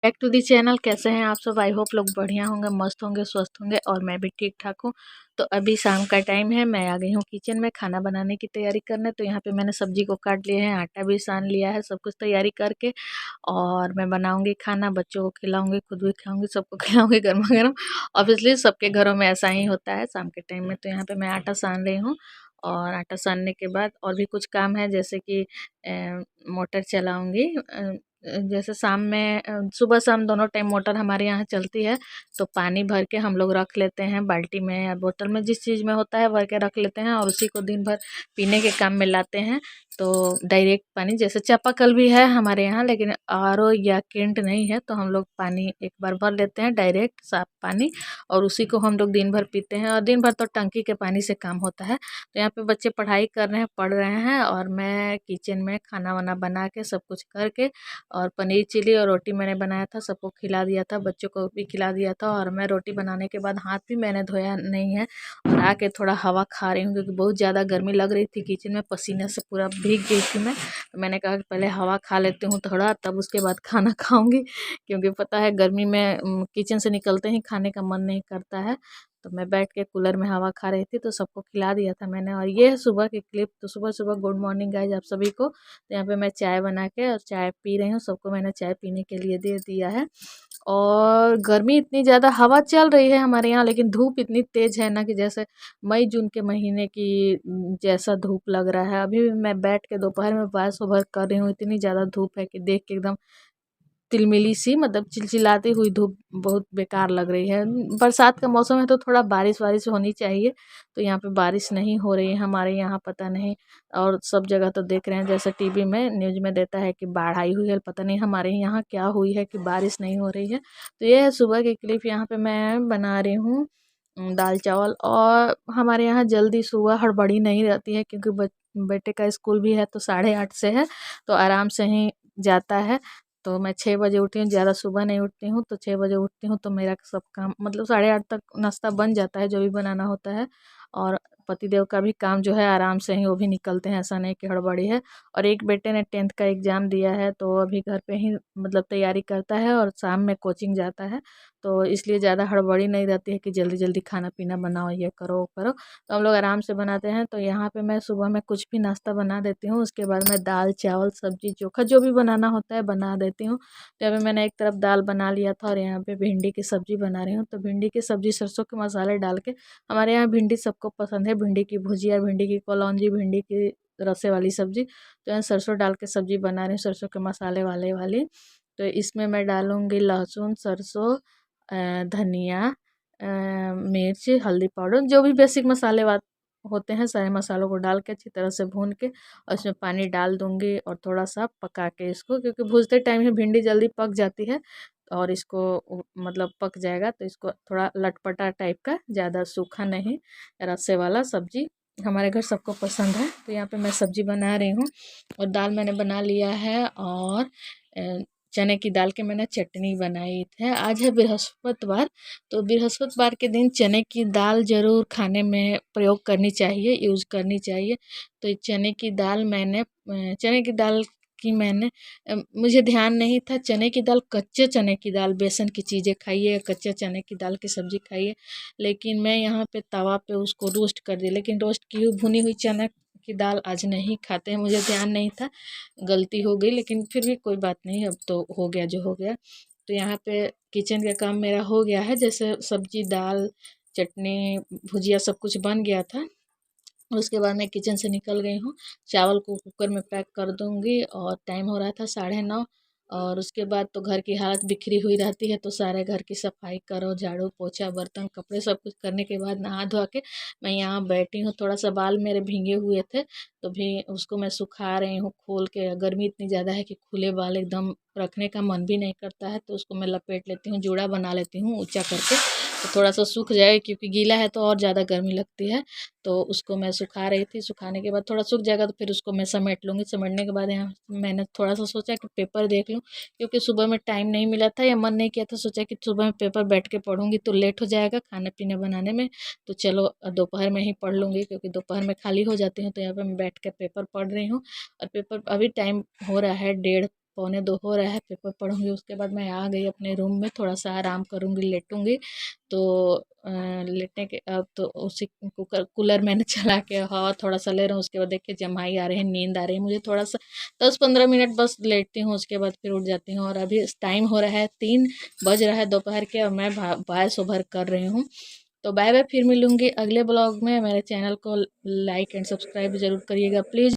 Back to the channel. कैसे हैं आप सब? आई होप लोग बढ़िया होंगे, मस्त होंगे, स्वस्थ होंगे और मैं भी ठीक ठाक हूँ। तो अभी शाम का टाइम है, मैं आ गई हूँ किचन में खाना बनाने की तैयारी करने। तो यहाँ पे मैंने सब्जी को काट लिया है, आटा भी सान लिया है, सब कुछ तैयारी करके और मैं बनाऊंगी खाना, बच्चों को खिलाऊंगी, खुद भी खाऊंगी, सबको खिलाऊंगी गर्मा गर्म। ऑब्वियसली सबके घरों में ऐसा ही होता है शाम के टाइम में। तो यहाँ पे मैं आटा सान रही हूँ और आटा सानने के बाद और भी कुछ काम है, जैसे कि मोटर चलाऊंगी। जैसे शाम में सुबह शाम दोनों टाइम मोटर हमारे यहाँ चलती है। तो पानी भर के हम लोग रख लेते हैं बाल्टी में या बोतल में, जिस चीज़ में होता है भर के रख लेते हैं और उसी को दिन भर पीने के काम में लाते हैं। तो डायरेक्ट पानी, जैसे चापाकल भी है हमारे यहाँ लेकिन आरओ या केंट नहीं है, तो हम लोग पानी एक बार भर लेते हैं डायरेक्ट साफ पानी, और उसी को हम लोग दिन भर पीते हैं। और दिन भर तो टंकी के पानी से काम होता है। तो यहाँ पे बच्चे पढ़ाई कर रहे हैं, पढ़ रहे हैं, और मैं किचन में खाना वाना बना के सब कुछ करके, और पनीर चिली और रोटी मैंने बनाया था, सबको खिला दिया था, बच्चों को भी खिला दिया था। और मैं रोटी बनाने के बाद हाथ भी मैंने धोया नहीं है और आके थोड़ा हवा खा रही हूँ, क्योंकि बहुत ज़्यादा गर्मी लग रही थी किचन में, पसीने से पूरा भीग गई थी मैं। तो मैंने कहा कि पहले हवा खा लेती हूँ थोड़ा, तब उसके बाद खाना खाऊंगी, क्योंकि पता है गर्मी में किचन से निकलते ही खाने का मन नहीं करता है। तो मैं बैठ के कूलर में हवा खा रही थी, तो सबको खिला दिया था मैंने। और ये है सुबह की क्लिप। तो सुबह सुबह गुड मॉर्निंग गाइज आप सभी को। तो यहाँ पे मैं चाय बना के और चाय पी रही हूँ, सबको मैंने चाय पीने के लिए दे दिया है। और गर्मी इतनी ज़्यादा, हवा चल रही है हमारे यहाँ लेकिन धूप इतनी तेज़ है ना, कि जैसे मई जून के महीने की जैसा धूप लग रहा है। अभी भी मैं बैठ के दोपहर में वॉइस ओवर कर रही हूँ, इतनी ज़्यादा धूप है कि देख के एकदम तिलमिली सी, मतलब चिलचिलाती हुई धूप बहुत बेकार लग रही है। बरसात का मौसम है तो थोड़ा बारिश वारिश होनी चाहिए। तो यहाँ पे बारिश नहीं हो रही है हमारे यहाँ, पता नहीं। और सब जगह तो देख रहे हैं, जैसे टीवी में न्यूज में देता है कि बाढ़ आई हुई है, पता नहीं हमारे यहाँ क्या हुई है कि बारिश नहीं हो रही है। तो ये है सुबह की क्लिप। यहाँ पे मैं बना रही हूँ दाल चावल। और हमारे यहाँ जल्दी सुबह हड़बड़ी नहीं रहती है, क्योंकि बेटे का स्कूल भी है, तो 8:30 से है, तो आराम से ही जाता है। तो मैं 6 बजे उठती हूँ, ज़्यादा सुबह नहीं उठती हूँ। तो 6 बजे उठती हूँ तो मेरा सब काम, मतलब 8:30 तक नाश्ता बन जाता है, जो भी बनाना होता है। और पतिदेव का भी काम जो है आराम से ही वो भी निकलते हैं, ऐसा नहीं कि हड़बड़ी है। और एक बेटे ने 10th का एग्ज़ाम दिया है, तो अभी घर पे ही मतलब तैयारी करता है और शाम में कोचिंग जाता है। तो इसलिए ज़्यादा हड़बड़ी नहीं रहती है कि जल्दी जल्दी खाना पीना बनाओ, ये करो वो करो। तो हम लोग आराम से बनाते हैं। तो यहाँ पे मैं सुबह में कुछ भी नाश्ता बना देती हूँ, उसके बाद मैं दाल चावल सब्जी चोखा जो भी बनाना होता है बना देती हूँ। तो अभी मैंने एक तरफ दाल बना लिया था और यहाँ पे भिंडी की सब्जी बना रही हूँ। तो भिंडी की सब्जी सरसों के मसाले डाल के, हमारे यहाँ भिंडी सबको पसंद है, भिंडी की भुजिया, भिंडी की कलौंजी, भिंडी की रसे वाली सब्जी। तो यहाँ सरसों डाल के सब्जी बना रही हूँ, सरसों के मसाले वाले वाली। तो इसमें मैं डालूँगी लहसुन, सरसों, धनिया, मिर्च, हल्दी पाउडर, जो भी बेसिक मसाले होते हैं, सारे मसालों को डाल के अच्छी तरह से भून के, और इसमें पानी डाल दूँगी और थोड़ा सा पका के इसको, क्योंकि भूनते टाइम ही भिंडी जल्दी पक जाती है और इसको मतलब पक जाएगा। तो इसको थोड़ा लटपटा टाइप का, ज़्यादा सूखा नहीं, रस्से वाला सब्जी हमारे घर सबको पसंद है। तो यहाँ पे मैं सब्जी बना रही हूँ और दाल मैंने बना लिया है। और चने की दाल की मैंने चटनी बनाई थी। आज है बृहस्पतिवार, तो बृहस्पतिवार के दिन चने की दाल ज़रूर खाने में प्रयोग करनी चाहिए, यूज़ करनी चाहिए। तो ये चने की दाल की मैंने मुझे ध्यान नहीं था, चने की दाल, कच्चे चने की दाल, बेसन की चीज़ें खाइए, कच्चे चने की दाल की सब्ज़ी खाइए। लेकिन मैं यहाँ पे तवा पे उसको रोस्ट कर दी, लेकिन रोस्ट की हुई भुनी हुई चना की दाल आज नहीं खाते हैं, मुझे ध्यान नहीं था, गलती हो गई। लेकिन फिर भी कोई बात नहीं, अब तो हो गया जो हो गया। तो यहाँ पे किचन का काम मेरा हो गया है, जैसे सब्जी, दाल, चटनी, भुजिया सब कुछ बन गया था। उसके बाद मैं किचन से निकल गई हूँ, चावल को कुकर में पैक कर दूँगी। और टाइम हो रहा था 9:30। और उसके बाद तो घर की हालत बिखरी हुई रहती है, तो सारे घर की सफाई करो, झाड़ू पोछा, बर्तन, कपड़े, सब कुछ करने के बाद नहा धोआ के मैं यहाँ बैठी हूँ। थोड़ा सा बाल मेरे भीगे हुए थे, तो भी उसको मैं सुखा रही हूँ खोल के। गर्मी इतनी ज़्यादा है कि खुले बाल एकदम रखने का मन भी नहीं करता है, तो उसको मैं लपेट लेती हूँ, जूड़ा बना लेती हूँ ऊंचा करके, तो थोड़ा सा सूख जाए, क्योंकि गीला है तो और ज़्यादा गर्मी लगती है। तो उसको मैं सुखा रही थी, सुखाने के बाद थोड़ा सूख जाएगा तो फिर उसको मैं समेट लूँगी। समेटने के बाद यहाँ मैंने थोड़ा सा सोचा कि पेपर देख लूँ, क्योंकि सुबह में टाइम नहीं मिला था या मन नहीं किया था, सोचा कि सुबह में पेपर बैठ के पढ़ूंगी तो लेट हो जाएगा खाना पीना बनाने में, तो चलो दोपहर में ही पढ़ लूँगी, क्योंकि दोपहर में खाली हो जाती हूँ। तो यहाँ पर मैं बैठ कर पेपर पढ़ रही हूँ। और पेपर अभी टाइम हो रहा है 1:30, 1:45 हो रहा है, पेपर पढ़ूँगी, उसके बाद मैं आ गई अपने रूम में, थोड़ा सा आराम करूँगी, लेटूँगी। तो लेटने के अब तो उसी कूलर मैंने चला के हवा थोड़ा सा ले रहा हूँ। उसके बाद देखिए जम्हाई आ रहे हैं, नींद आ रही है मुझे, थोड़ा सा 10-15 मिनट बस लेटती हूँ, उसके बाद फिर उठ जाती हूँ। और अभी टाइम हो रहा है 3 बज रहा है दोपहर के, और मैं वॉइस ओवर कर रही हूँ। तो बाय बाय, फिर मिलूंगी अगले ब्लॉग में। मेरे चैनल को लाइक एंड सब्सक्राइब ज़रूर करिएगा प्लीज़।